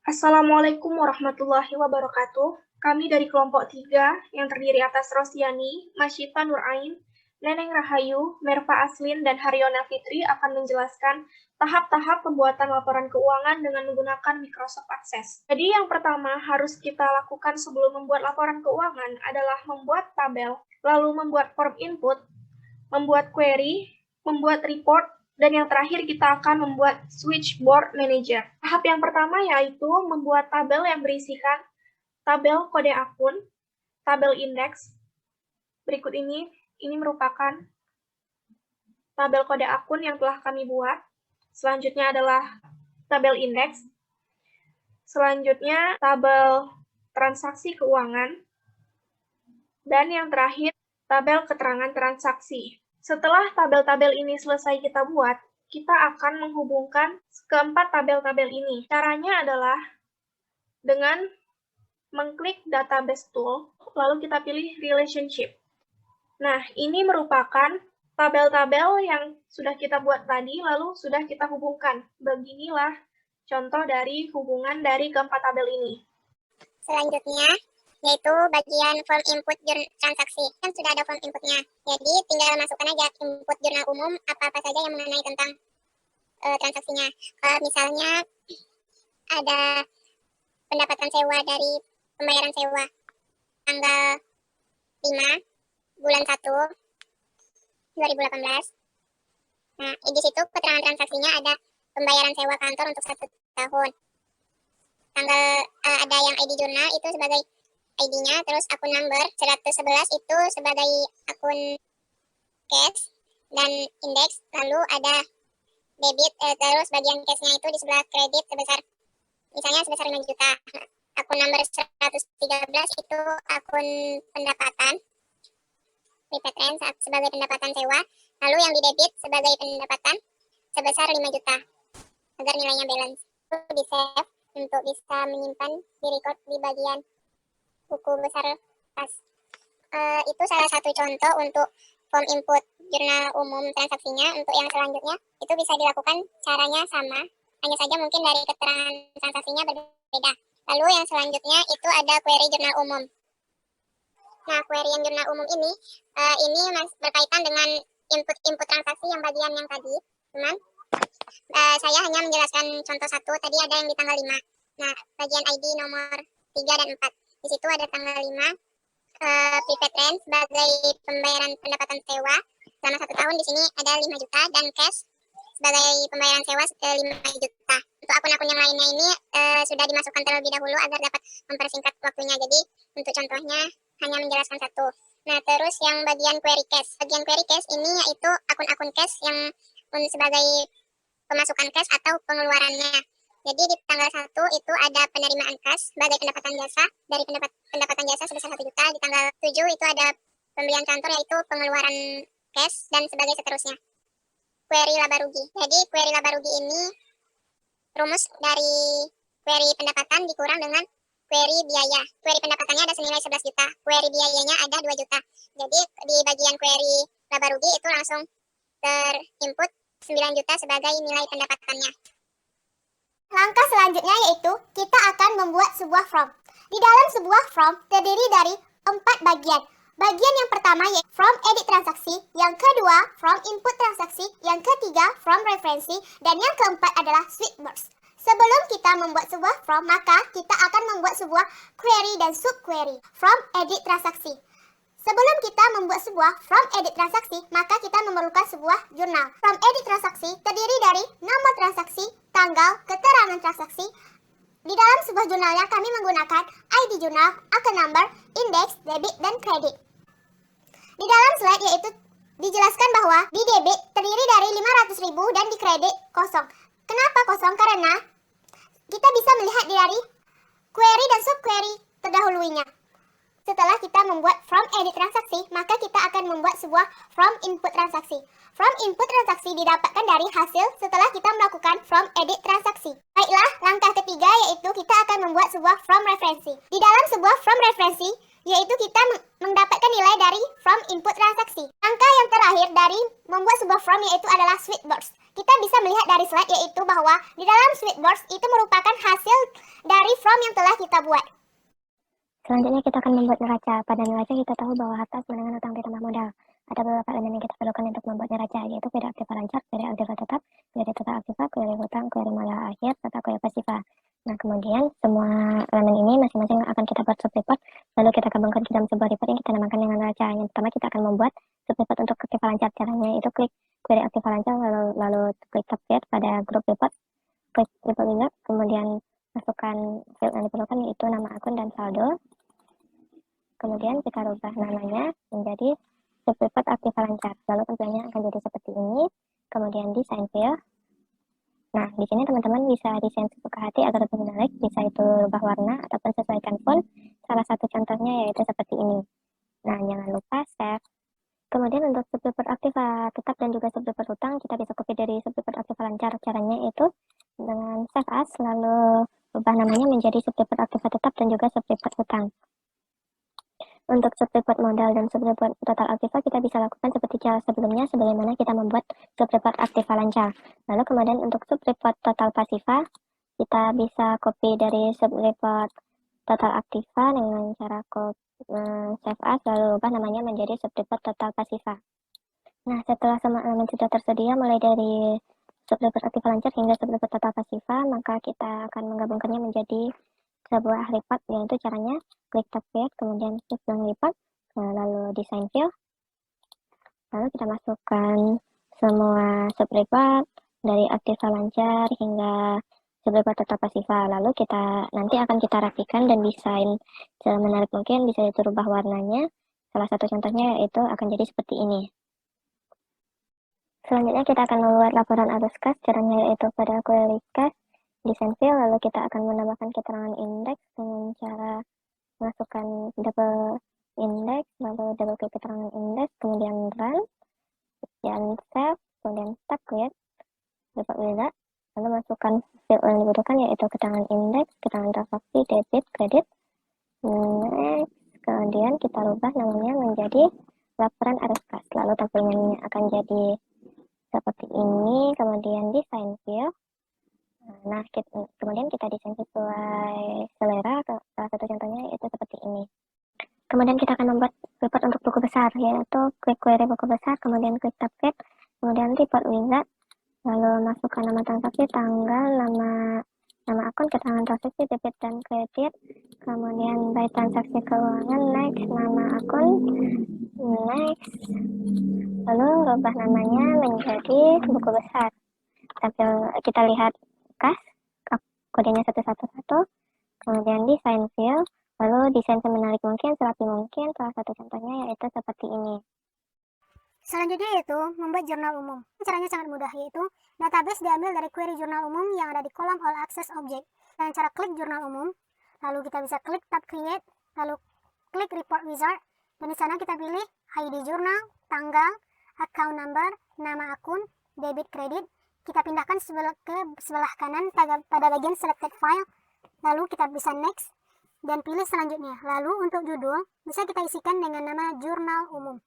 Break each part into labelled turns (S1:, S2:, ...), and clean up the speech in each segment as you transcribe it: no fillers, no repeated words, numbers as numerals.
S1: Assalamualaikum warahmatullahi wabarakatuh. Kami dari kelompok 3 yang terdiri atas Rosiani, Masyita Nurain, Neneng Rahayu, Merva Aslin, dan Haryona Fitri akan menjelaskan tahap-tahap pembuatan laporan keuangan dengan menggunakan Microsoft Access. Jadi yang pertama harus kita lakukan sebelum membuat laporan keuangan adalah membuat tabel, lalu membuat form input, membuat query, membuat report, dan yang terakhir kita akan membuat switchboard manager. Tahap yang pertama yaitu membuat tabel yang berisikan tabel kode akun, tabel indeks. Berikut ini merupakan tabel kode akun yang telah kami buat. Selanjutnya adalah tabel indeks. Selanjutnya tabel transaksi keuangan. Dan yang terakhir tabel keterangan transaksi. Setelah tabel-tabel ini selesai kita buat, kita akan menghubungkan keempat tabel-tabel ini. Caranya adalah dengan mengklik database tool, lalu kita pilih relationship. Nah, ini merupakan tabel-tabel yang sudah kita buat tadi, lalu sudah kita hubungkan. Beginilah contoh dari hubungan dari keempat tabel ini.
S2: Selanjutnya, yaitu bagian form input transaksi. Kan sudah ada form inputnya. Jadi tinggal masukkan aja input jurnal umum apa-apa saja yang mengenai tentang transaksinya. Misalnya ada pendapatan sewa dari pembayaran sewa tanggal 5 bulan 1 2018. Nah, di situ keterangan transaksinya ada pembayaran sewa kantor untuk 1 tahun. Tanggal ada yang ID jurnal itu sebagai ID-nya, terus akun number 111 itu sebagai akun cash dan indeks, lalu ada debit, terus bagian cash-nya itu di sebelah kredit misalnya sebesar 5 juta. Akun number 113 itu akun pendapatan, prepaid rent sebagai pendapatan sewa, lalu yang di debit sebagai pendapatan sebesar 5 juta agar nilainya balance. Itu di save untuk bisa menyimpan di record di bagian buku besar pas. Itu salah satu contoh untuk form input jurnal umum transaksinya. Untuk yang selanjutnya itu bisa dilakukan caranya sama, hanya saja mungkin dari keterangan transaksinya berbeda. Lalu yang selanjutnya itu ada query jurnal umum. Nah, query yang jurnal umum ini berkaitan dengan input transaksi yang bagian yang tadi, teman. Saya hanya menjelaskan contoh satu, tadi ada yang di tanggal 5. Nah, bagian ID nomor 3 dan 4. Di situ ada tanggal 5, prepaid rent sebagai pembayaran pendapatan sewa selama 1 tahun. Di sini ada 5 juta dan cash sebagai pembayaran sewa 5 juta. Untuk akun-akun yang lainnya ini sudah dimasukkan terlebih dahulu agar dapat mempersingkat waktunya. Jadi untuk contohnya hanya menjelaskan satu. Nah, terus yang bagian query cash. Bagian query cash ini yaitu akun-akun cash yang sebagai pemasukan cash atau pengeluarannya. Jadi di tanggal 1 itu ada penerimaan cash sebagai pendapatan jasa dari pendapatan jasa sebesar 1 juta. Di tanggal 7 itu ada pembelian kantor yaitu pengeluaran cash dan sebagai seterusnya. Query laba rugi. Jadi query laba rugi ini rumus dari query pendapatan dikurang dengan query biaya. Query pendapatannya ada senilai 11 juta. Query biayanya ada 2 juta. Jadi di bagian query laba rugi itu langsung terinput 9 juta sebagai nilai pendapatannya. Langkah selanjutnya yaitu kita akan membuat sebuah form. Di dalam sebuah form terdiri dari 4 bagian. Bagian yang pertama yaitu from edit transaksi, yang kedua from input transaksi, yang ketiga from referensi, dan yang keempat adalah switchboards. Sebelum kita membuat sebuah form, maka kita akan membuat sebuah query dan subquery from edit transaksi. Sebelum kita membuat sebuah from edit transaksi, maka kita memerlukan sebuah jurnal. From edit transaksi terdiri dari nomor transaksi, tanggal, keterangan transaksi. Di dalam sebuah jurnalnya kami menggunakan ID jurnal, akun number, indeks, debit, dan kredit. Di dalam slide yaitu dijelaskan bahwa di debit terdiri dari 500.000 dan di kredit kosong. Kenapa kosong? Karena kita bisa melihat dari query dan subquery terdahulunya. Setelah kita membuat from edit transaksi, maka kita akan membuat sebuah from input transaksi. From input transaksi didapatkan dari hasil setelah kita melakukan from edit transaksi. Baiklah, langkah ketiga yaitu kita akan membuat sebuah from referensi. Di dalam sebuah from referensi, yaitu kita mendapatkan nilai dari from input transaksi. Langkah yang terakhir dari membuat sebuah from yaitu adalah switchboards. Kita bisa melihat dari slide yaitu bahwa di dalam switchboards itu merupakan hasil dari form yang telah kita buat.
S3: Selanjutnya kita akan membuat neraca. Pada neraca kita tahu bahwa harta mengenai utang ditambah modal. Ada beberapa elemen yang kita perlukan untuk membuat neraca, yaitu query aktiva lancar, query aktiva tetap, query total aktiva, query hutang, query modal akhir, serta query pasifa. Nah, kemudian semua elemen ini masing-masing akan kita buat subreport, lalu kita gabungkan ke dalam sebuah report yang kita namakan dengan neraca. Yang pertama kita akan membuat subreport untuk aktiva lancar. Caranya itu klik query aktiva lancar, lalu klik tab create pada grup report, klik report wizard, kemudian masukkan field yang diperlukan yaitu nama akun dan saldo. Kemudian kita rubah namanya menjadi subreport aktiva lancar. Lalu tampilannya akan jadi seperti ini. Kemudian desain field. Nah, di sini teman-teman bisa desain sesuka hati agar lebih menarik. Bisa itu rubah warna ataupun sesuaikan font. Salah satu contohnya yaitu seperti ini. Nah, jangan lupa save. Kemudian untuk subreport aktiva tetap dan juga subreport hutang, kita bisa copy dari subreport aktiva lancar. Caranya itu dengan save as, lalu rubah namanya menjadi subreport aktiva tetap dan juga subreport hutang. Untuk subreport modal dan subreport total aktiva kita bisa lakukan seperti cara sebelumnya sebagaimana kita membuat subreport aktiva lancar. Lalu kemudian untuk subreport total pasifa kita bisa copy dari subreport total aktiva dengan cara save as lalu ubah namanya menjadi subreport total pasifa. Nah, setelah semua elemen sudah tersedia mulai dari subreport aktiva lancar hingga subreport total pasifa, maka kita akan menggabungkannya menjadi sebuah report, yaitu caranya klik tab create, kemudian klik yang report, lalu design field, lalu kita masukkan semua subreport dari aktiva lancar hingga subreport total pasifa, lalu nanti akan kita rapikan dan desain semenarik mungkin, bisa itu rubah warnanya. Salah satu contohnya yaitu akan jadi seperti ini. Selanjutnya kita akan membuat laporan arus kas, caranya yaitu pada query kas desain field, lalu kita akan menambahkan keterangan indeks dengan cara masukkan double index, lalu double klik keterangan indeks, kemudian run, dan save, kemudian tab create, report wizard, lalu masukkan field yang dibutuhkan yaitu keterangan indeks, keterangan transaksi, debit, kredit, next, kemudian kita rubah namanya menjadi laporan arus kas, lalu tampilannya akan jadi seperti ini, kemudian desain field. Nah, kemudian kita desain sesuai selera, salah satu contohnya itu seperti ini. Kemudian kita akan membuat report untuk buku besar, yaitu klik query buku besar, kemudian klik tab create, kemudian report wizard, lalu masukkan nama transaksi, tanggal, nama akun, keterangan transaksi, debit dan kredit, kemudian by transaksi keuangan, next, nama akun, next, lalu rubah namanya menjadi buku besar. Kita lihat kas, kodenya 111, kemudian desain field, lalu desain semenarik mungkin, serapi mungkin, salah satu contohnya yaitu seperti ini.
S2: Selanjutnya yaitu membuat jurnal umum. Caranya sangat mudah, yaitu database diambil dari query jurnal umum yang ada di kolom all access object. Dengan cara klik jurnal umum, lalu kita bisa klik tab create, lalu klik report wizard, dan di sana kita pilih ID jurnal, tanggal, account number, nama akun, debit kredit. Kita pindahkan ke sebelah kanan pada bagian selected file, lalu kita bisa next dan pilih selanjutnya. Lalu untuk judul bisa kita isikan dengan nama jurnal umum.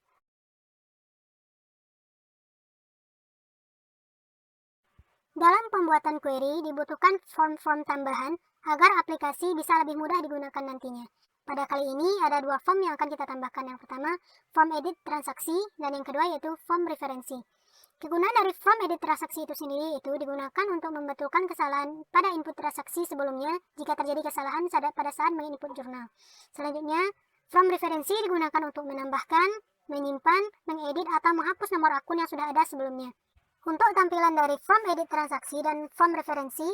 S2: Dalam pembuatan query dibutuhkan form-form tambahan agar aplikasi bisa lebih mudah digunakan nantinya. Pada kali ini ada dua form yang akan kita tambahkan. Yang pertama, form edit transaksi, dan yang kedua yaitu form referensi. Kegunaan dari form edit transaksi itu sendiri itu digunakan untuk membetulkan kesalahan pada input transaksi sebelumnya jika terjadi kesalahan pada saat menginput jurnal. Selanjutnya, form referensi digunakan untuk menambahkan, menyimpan, mengedit, atau menghapus nomor akun yang sudah ada sebelumnya. Untuk tampilan dari form edit transaksi dan form referensi,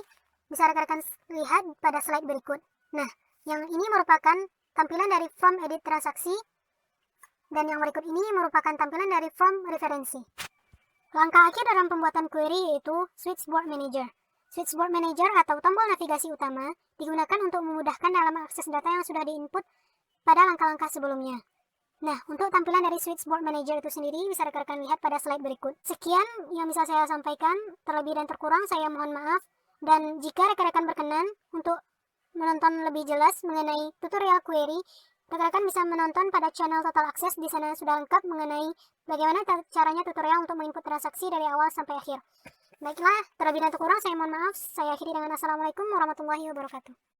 S2: bisa rekan-rekan lihat pada slide berikut. Nah, yang ini merupakan tampilan dari form edit transaksi, dan yang berikut ini merupakan tampilan dari form referensi. Langkah akhir dalam pembuatan query yaitu Switchboard Manager. Switchboard Manager atau tombol navigasi utama digunakan untuk memudahkan dalam akses data yang sudah diinput pada langkah-langkah sebelumnya. Nah, untuk tampilan dari Switchboard Manager itu sendiri bisa rekan-rekan lihat pada slide berikut. Sekian yang bisa saya sampaikan, terlebih dan terkurang saya mohon maaf. Dan jika rekan-rekan berkenan untuk menonton lebih jelas mengenai tutorial query, rekan-rekan bisa menonton pada channel Total Access. Di sana sudah lengkap mengenai bagaimana caranya tutorial untuk menginput transaksi dari awal sampai akhir. Baiklah, terlebih dan terkurang saya mohon maaf. Saya akhiri dengan Assalamualaikum warahmatullahi wabarakatuh.